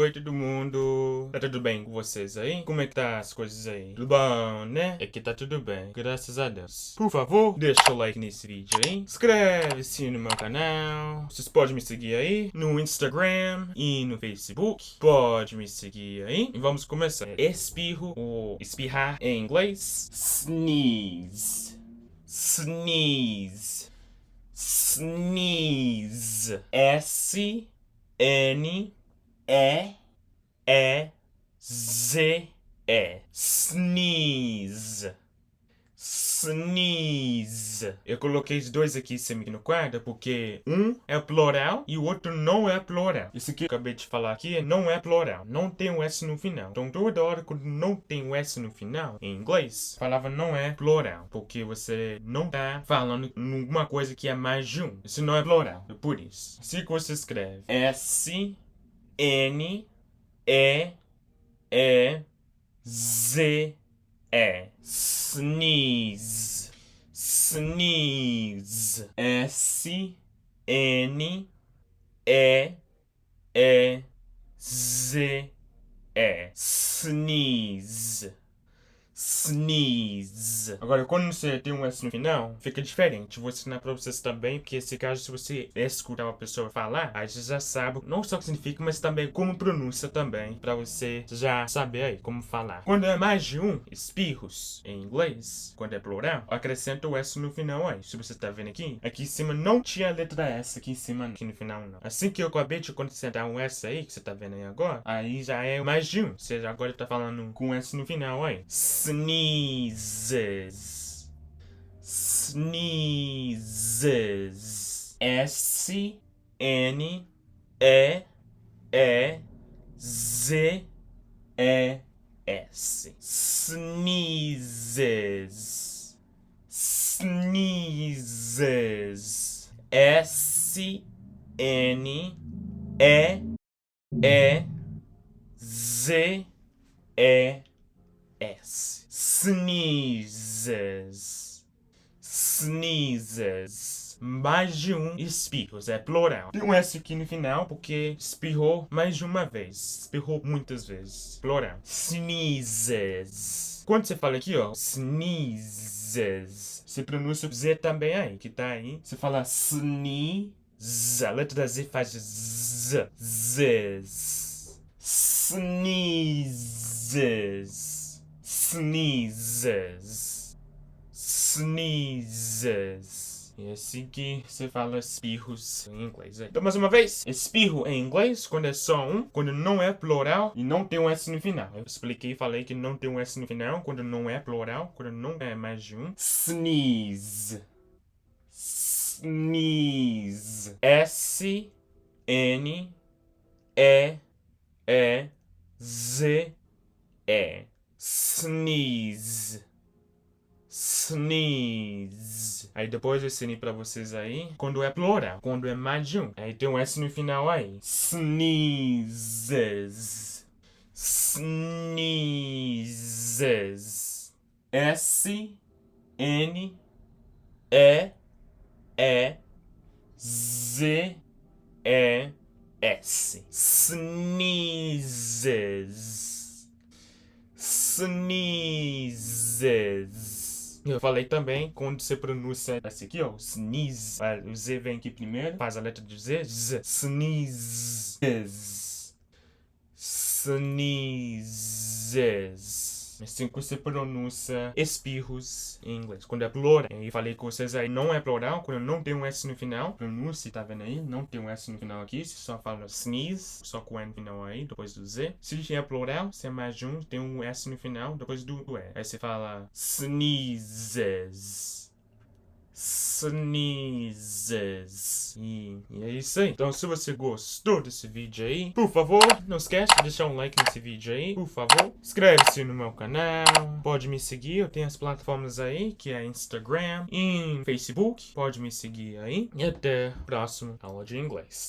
Oi todo mundo, tá tudo bem com vocês aí? Como é que tá as coisas aí? Tudo bom, né? Aqui tá tudo bem, graças a Deus. Por favor, deixa o like nesse vídeo aí, inscreve-se no meu canal. Vocês podem me seguir aí no Instagram e no Facebook. Pode me seguir aí. E vamos começar. Espirro ou espirrar em inglês. Sneeze. Sneeze. Sneeze. S-N E-E-Z-E. Sneeze. Sneeze. Eu coloquei os dois aqui em cima no quadro porque um é plural e o outro não é plural. Isso aqui que eu acabei de falar aqui não é plural. Não tem o S no final. Então toda hora quando não tem o S no final, em inglês, a palavra não é plural. Porque você não tá falando numa coisa que é mais de um. Isso não é plural. É por isso. Assim que você escreve S-N-E-E-Z-E. Sneeze. Sneeze. S-N-E-E-Z-E. Sneeze. Sneeze. Agora, quando você tem um S no final, fica diferente. Vou ensinar pra vocês também, porque esse caso, se você escutar uma pessoa falar, aí você já sabe não só o que significa, mas também como pronuncia também, pra você já saber aí como falar. Quando é mais de um, espirros, em inglês, quando é plural, acrescenta o S no final aí. Se você tá vendo aqui, aqui em cima não tinha a letra S aqui em cima, aqui no final não. Assim que eu acabei de acrescentar um S aí, que você tá vendo aí agora, aí já é mais de um. Você agora tá falando com S no final aí. Sneezes. Sneezes. S-N-E-E-Z-E-S. Sneezes. Sneezes. S-N-E-E-Z-E-S. Sneezes. Sneezes. Mais de um espirros, é plural. Tem um S aqui no final porque espirrou mais de uma vez. Espirrou muitas vezes. Plural. Sneezes. Quando você fala aqui, ó, sneezes, você pronuncia o Z também aí, que tá aí. Você fala sneeze. A letra da Z faz Z. Zes. Sneezes. Sneezes. Sneezes. É assim que você fala espirros em inglês. Então, mais uma vez, espirro em inglês, quando é só um, quando não é plural e não tem um S no final. Eu expliquei e falei que não tem um S no final, quando não é plural, quando não é mais de um. Sneeze. Sneeze. S-N-E-E-Z-E. Sneeze. Sneeze. Aí depois eu ensinei pra vocês aí quando é plural, quando é mais de um. Aí tem um S no final aí. Sneezes. Sneezes. S-N-E-E-Z-E-S. Sneezes. Sneezes. Eu falei também quando você pronuncia esse aqui, ó, sneeze. O Z vem aqui primeiro, faz a letra do Z. Z. Sneezes. Sneezes. Assim que você pronuncia espirros em inglês. Quando é plural. Eu falei com vocês aí, não é plural, quando não tem um S no final. Pronúncia, tá vendo aí? Não tem um S no final aqui. Você só fala sneeze, só com o N no final aí, depois do Z. Se é plural, se é mais de um, tem um S no final, depois do E. Aí você fala sneezes. Sneezes. E é isso aí. Então, se você gostou desse vídeo aí, por favor, não esquece de deixar um like nesse vídeo aí, por favor. Inscreve-se no meu canal. Pode me seguir, eu tenho as plataformas aí, que é Instagram e Facebook. Pode me seguir aí. E até a próxima aula de inglês.